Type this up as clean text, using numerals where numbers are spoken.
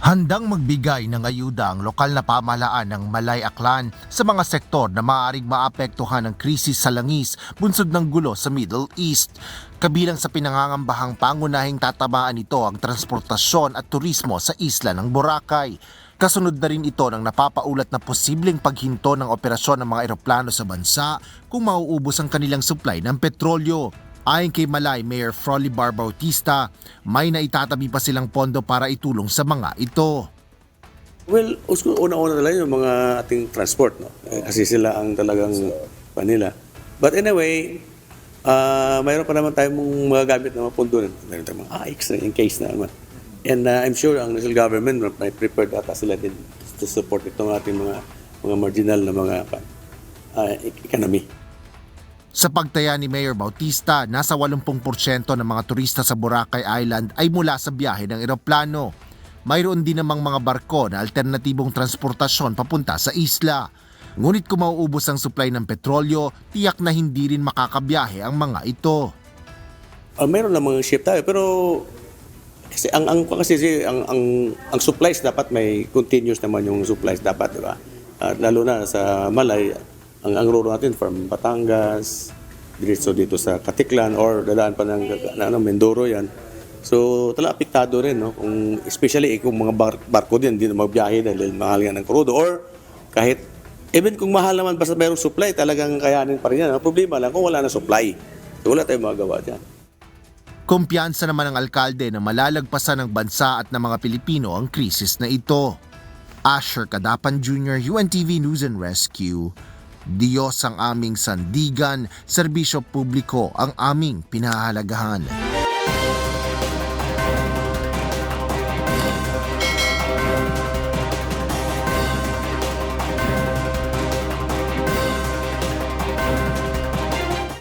Handang magbigay ng ayuda ang lokal na pamahalaan ng Malay Aklan sa mga sektor na maaaring maapektuhan ng krisis sa langis bunsod ng gulo sa Middle East. Kabilang sa pinangangambahang pangunahing tatamaan nito ang transportasyon at turismo sa isla ng Boracay. Kasunod na rin ito ng napapaulat na posibleng paghinto ng operasyon ng mga eroplano sa bansa kung mauubos ang kanilang supply ng petrolyo. Ayon kay Malay Mayor Frolibar Bautista, may naitatabi pa silang pondo para itulong sa mga ito. Well, una-una talaga yung mga ating transport, no? Kasi sila ang talagang panila. But anyway, mayroon pa naman tayong mga gamit na mga pondo. Mayroon tayong mga AIX in case na naman. And I'm sure ang national government may prepared ata sila din to support itong ating mga marginal na mga economy. Sa pagtaya ni Mayor Bautista, nasa 80% ng mga turista sa Boracay Island ay mula sa biyahe ng eroplano. Mayroon din namang mga barko na alternatibong transportasyon papunta sa isla. Ngunit kung mauubos ang supply ng petrolyo, tiyak na hindi rin makakabiyahe ang mga ito. Mayroon na mga ship tayo, pero kasi ang supplies dapat may continuous naman yung supplies dapat, di ba? Lalo na sa Malay, ang ruro natin from Batangas, dito sa Katiklan or dadaan pa ng Mindoro yan. So talaga apektado rin, no? Kung, especially kung mga barko din, hindi na magbiyahe dahil mahal nga ng crudo. Or kahit, even kung mahal naman basta mayroong supply, talagang kayanin pa rin yan. Ang problema lang kung wala na supply. So wala tayong magagawa dyan. Kumpiyansa naman ng alkalde na malalagpasan ng bansa at ng mga Pilipino ang krisis na ito. Asher Cadapan Jr., UNTV News and Rescue. Diyos ang aming sandigan, serbisyo publiko ang aming pinahahalagahan.